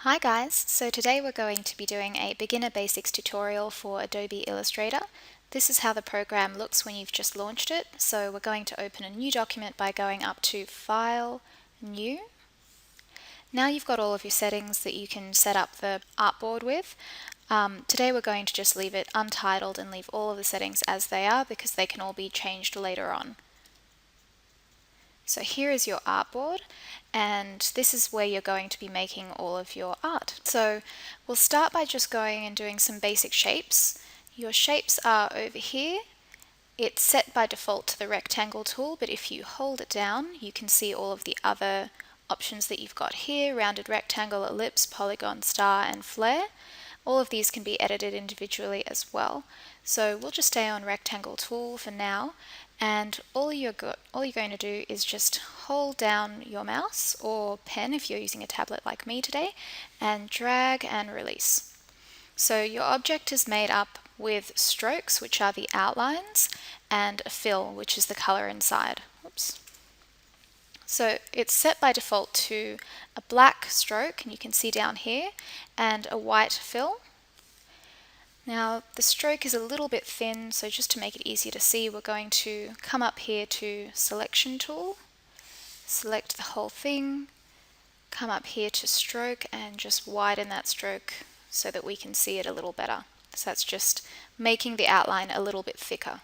Hi guys, so today we're going to be doing a beginner basics tutorial for Adobe Illustrator. This is how the program looks when you've just launched it. So we're going to open a new document by going up to File, New. Now you've got all of your settings that you can set up the artboard with. Today we're going to just leave it untitled and leave all of the settings as they are because they can all be changed later on. So here is your artboard, and this is where you're going to be making all of your art. So we'll start by just going and doing some basic shapes. Your shapes are over here. It's set by default to the rectangle tool, but if you hold it down, you can see all of the other options that you've got here: rounded rectangle, ellipse, polygon, star, and flare. All of these can be edited individually as well. So we'll just stay on rectangle tool for now, and all you're going to do is just hold down your mouse or pen if you're using a tablet like me today, and drag and release. So your object is made up with strokes, which are the outlines, and a fill, which is the color inside. Oops. So it's set by default to a black stroke, and you can see down here, and a white fill. Now the stroke is a little bit thin, so just to make it easier to see, we're going to come up here to Selection Tool, select the whole thing, come up here to Stroke and just widen that stroke so that we can see it a little better. So that's just making the outline a little bit thicker.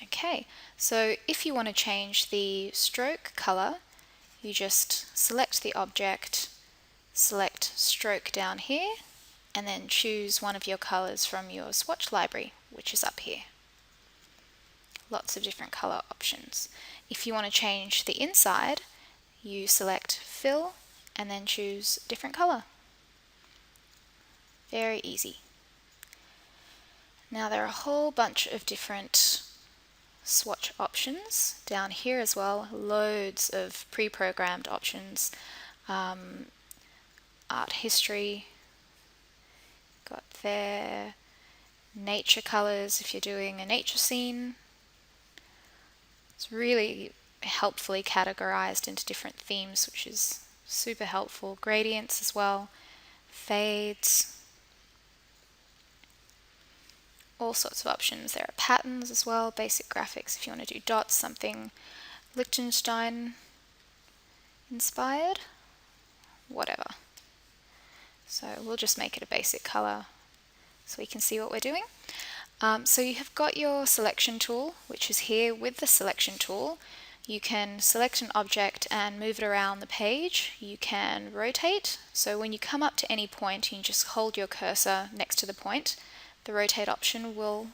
Okay, so if you want to change the stroke color, you just select the object, select Stroke down here, and then choose one of your colors from your swatch library, which is up here. Lots of different color options. If you want to change the inside, you select Fill and then choose different color. Very easy. Now there are a whole bunch of different swatch options down here as well, loads of pre-programmed options. Art history, got there, nature colors if you're doing a nature scene. It's really helpfully categorized into different themes, which is super helpful. Gradients as well, fades, all sorts of options. There are patterns as well, basic graphics if you want to do dots, something Liechtenstein inspired, whatever. So we'll just make it a basic color so we can see what we're doing. So you have got your selection tool, which is here. With the selection tool, you can select an object and move it around the page. You can rotate, so when you come up to any point, you can just hold your cursor next to the point. The rotate option will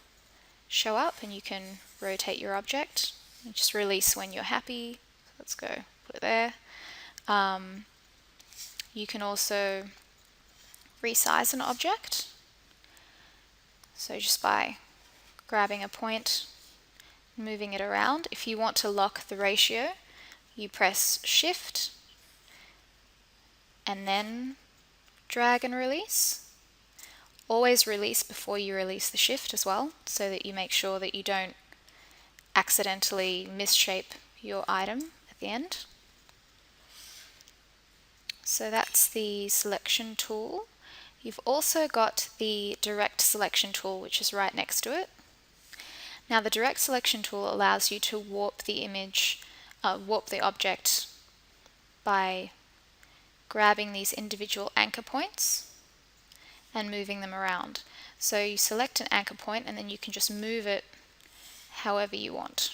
show up and you can rotate your object. And just release when you're happy. Let's go put it there. You can also resize an object. So just by grabbing a point, moving it around. If you want to lock the ratio, you press Shift and then drag and release. Always release before you release the shift as well, so that you make sure that you don't accidentally misshape your item at the end. So that's the selection tool. You've also got the direct selection tool, which is right next to it. Now the direct selection tool allows you to warp the image, warp the object by grabbing these individual anchor points and moving them around. So you select an anchor point and then you can just move it however you want.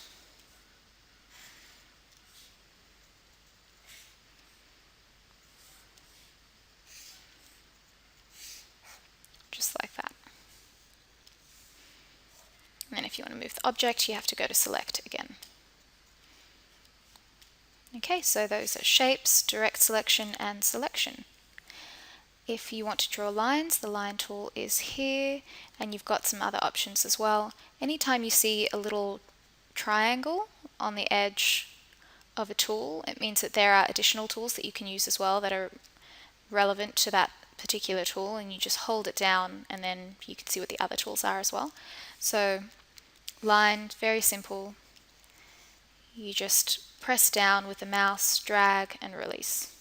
Just like that. And then if you want to move the object, you have to go to Select again. Okay, so those are shapes, direct selection, and selection. If you want to draw lines, the line tool is here, and you've got some other options as well. Anytime you see a little triangle on the edge of a tool, it means that there are additional tools that you can use as well that are relevant to that particular tool, and you just hold it down and then you can see what the other tools are as well. So line, very simple. You just press down with the mouse, drag and release.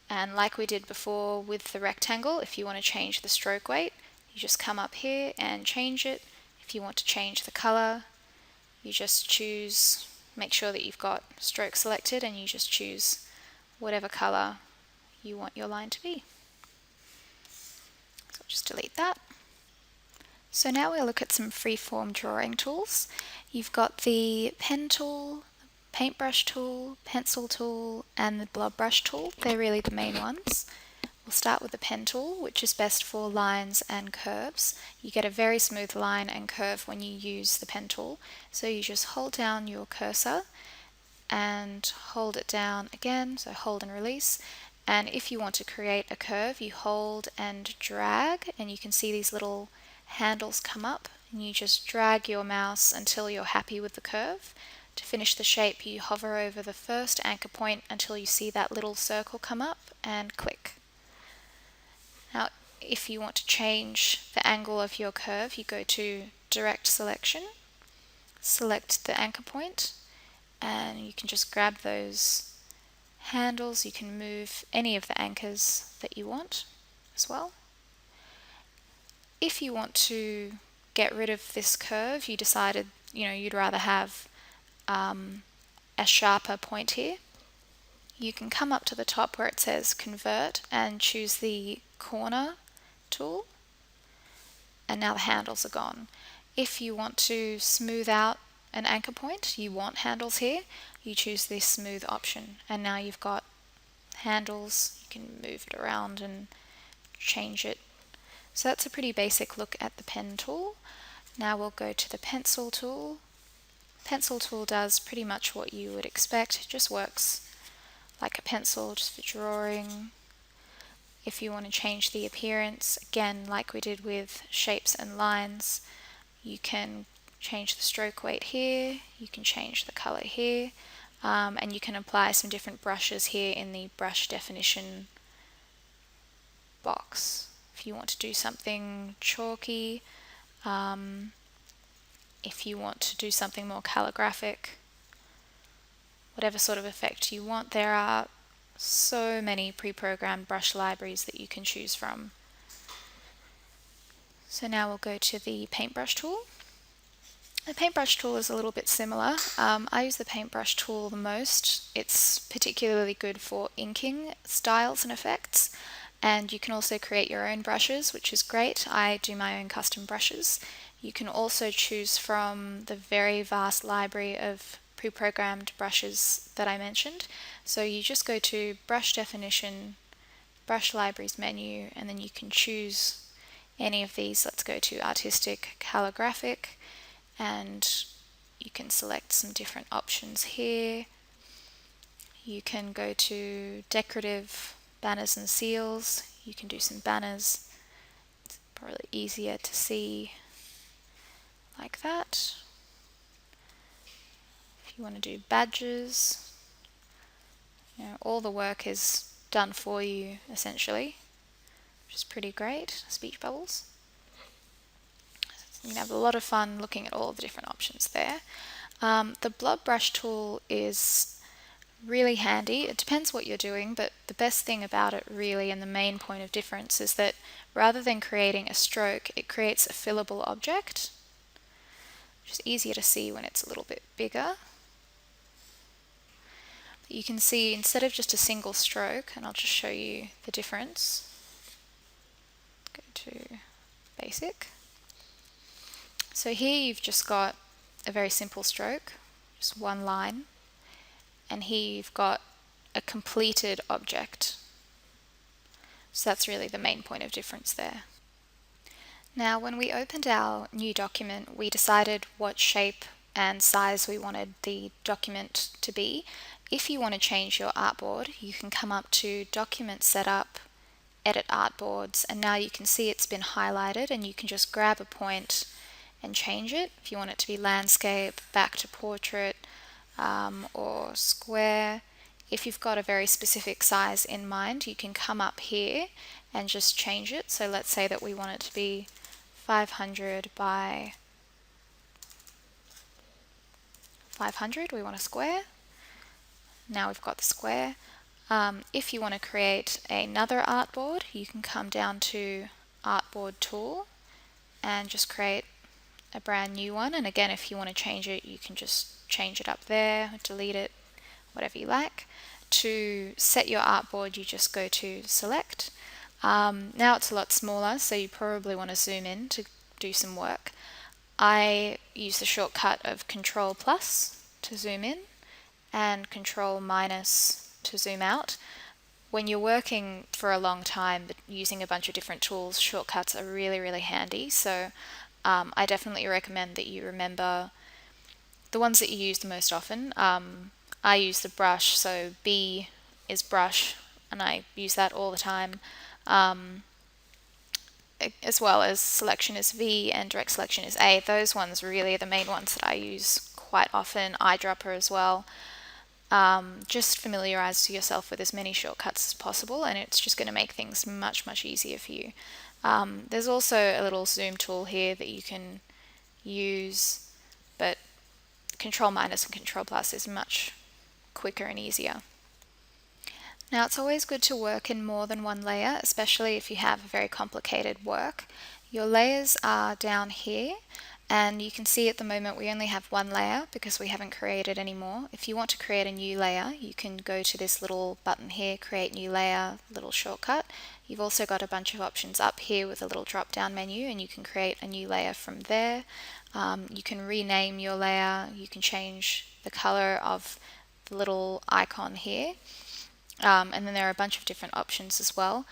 And like we did before with the rectangle, if you want to change the stroke weight, you just come up here and change it. If you want to change the color, you just choose, make sure that you've got stroke selected, and you just choose whatever color you want your line to be. So I'll just delete that. So now we'll look at some freeform drawing tools. You've got the pen tool, paintbrush tool, pencil tool, and the blob brush tool. They're really the main ones. We'll start with the pen tool, which is best for lines and curves. You get a very smooth line and curve when you use the pen tool. So you just hold down your cursor and hold it down again, so hold and release. And if you want to create a curve, you hold and drag, and you can see these little handles come up, and you just drag your mouse until you're happy with the curve. To finish the shape, you hover over the first anchor point until you see that little circle come up and click. Now, if you want to change the angle of your curve, you go to Direct Selection, select the anchor point, and you can just grab those handles. You can move any of the anchors that you want as well. If you want to get rid of this curve, you decided you'd rather have a sharper point here, you can come up to the top where it says Convert and choose the corner tool, and now the handles are gone. If you want to smooth out an anchor point, you want handles here, you choose this smooth option, and now you've got handles. You can move it around and change it. So that's a pretty basic look at the pen tool. Now we'll go to the pencil tool. Pencil tool does pretty much what you would expect. It just works like a pencil, just for drawing. If you want to change the appearance, again, like we did with shapes and lines, you can change the stroke weight here, you can change the color here, and you can apply some different brushes here in the brush definition box. If you want to do something chalky, if you want to do something more calligraphic, whatever sort of effect you want, there are so many pre-programmed brush libraries that you can choose from. So now we'll go to the paintbrush tool. The paintbrush tool is a little bit similar. I use the paintbrush tool the most. It's particularly good for inking styles and effects, and you can also create your own brushes, which is great. I do my own custom brushes. You can also choose from the very vast library of pre-programmed brushes that I mentioned. So you just go to Brush Definition, Brush Libraries menu, and then you can choose any of these. Let's go to Artistic, Calligraphic, and you can select some different options here. You can go to Decorative, Banners and Seals. You can do some banners. It's probably easier to see like that. If you want to do badges, all the work is done for you essentially, which is pretty great. Speech bubbles. You can have a lot of fun looking at all the different options there. The blob brush tool is really handy. It depends what you're doing, but the best thing about it really, and the main point of difference, is that rather than creating a stroke, it creates a fillable object, which is easier to see when it's a little bit bigger. But you can see instead of just a single stroke, and I'll just show you the difference. Go to Basic. So here you've just got a very simple stroke, just one line, and here you've got a completed object. So that's really the main point of difference there. Now when we opened our new document, we decided what shape and size we wanted the document to be. If you want to change your artboard, you can come up to Document Setup, Edit Artboards, and now you can see it's been highlighted, and you can just grab a point and change it. If you want it to be landscape, back to portrait, or square. If you've got a very specific size in mind, you can come up here and just change it. So let's say that we want it to be 500 by 500. We want a square. Now we've got the square. If you want to create another artboard, you can come down to Artboard Tool and just create a brand new one. And again, if you want to change it, you can just change it up there, delete it, whatever you like. To set your artboard, you just go to Select. Now it's a lot smaller, so you probably want to zoom in to do some work. I use the shortcut of Control plus to zoom in and Control minus to zoom out. When you're working for a long time but using a bunch of different tools, shortcuts are really, really handy. So I definitely recommend that you remember the ones that you use the most often. I use the brush, so B is brush, and I use that all the time. As well as selection is V and direct selection is A. Those ones really are the main ones that I use quite often. Eyedropper as well. Just familiarize yourself with as many shortcuts as possible, and it's just going to make things much, much easier for you. There's also a little zoom tool here that you can use, but Control minus and Control plus is much quicker and easier. Now it's always good to work in more than one layer, especially if you have a very complicated work. Your layers are down here, and you can see at the moment we only have one layer because we haven't created any more. If you want to create a new layer, you can go to this little button here, Create New Layer, little shortcut. You've also got a bunch of options up here with a little drop down menu, and you can create a new layer from there. You can rename your layer, you can change the color of the little icon here. And then there are a bunch of different options as well.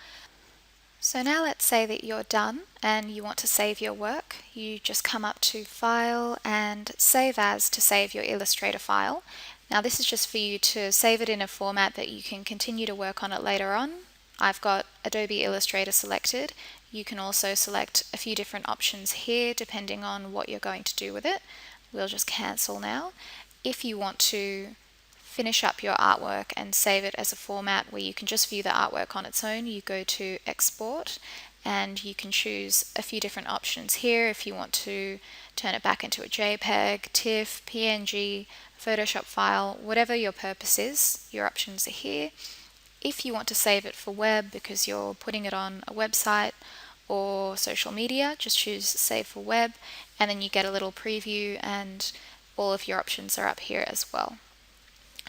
So now let's say that you're done and you want to save your work. You just come up to File and Save As to save your Illustrator file. Now this is just for you to save it in a format that you can continue to work on it later on. I've got Adobe Illustrator selected. You can also select a few different options here depending on what you're going to do with it. We'll just cancel now. If you want to finish up your artwork and save it as a format where you can just view the artwork on its own, you go to Export and you can choose a few different options here if you want to turn it back into a JPEG, TIFF, PNG, Photoshop file, whatever your purpose is, your options are here. If you want to save it for web because you're putting it on a website or social media, just choose Save for Web, and then you get a little preview and all of your options are up here as well.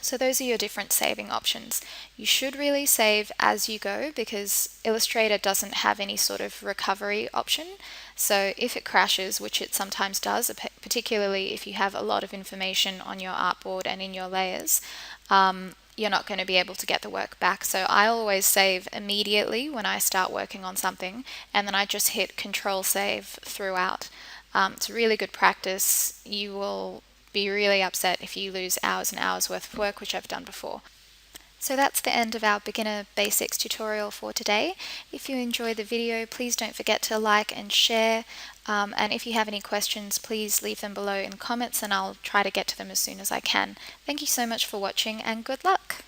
So those are your different saving options. You should really save as you go because Illustrator doesn't have any sort of recovery option. So if it crashes, which it sometimes does, particularly if you have a lot of information on your artboard and in your layers, you're not going to be able to get the work back. So I always save immediately when I start working on something, and then I just hit Control Save throughout. It's really good practice. You will be really upset if you lose hours and hours worth of work, which I've done before. So that's the end of our beginner basics tutorial for today. If you enjoyed the video, please don't forget to like and share. And if you have any questions, please leave them below in comments and I'll try to get to them as soon as I can. Thank you so much for watching and good luck!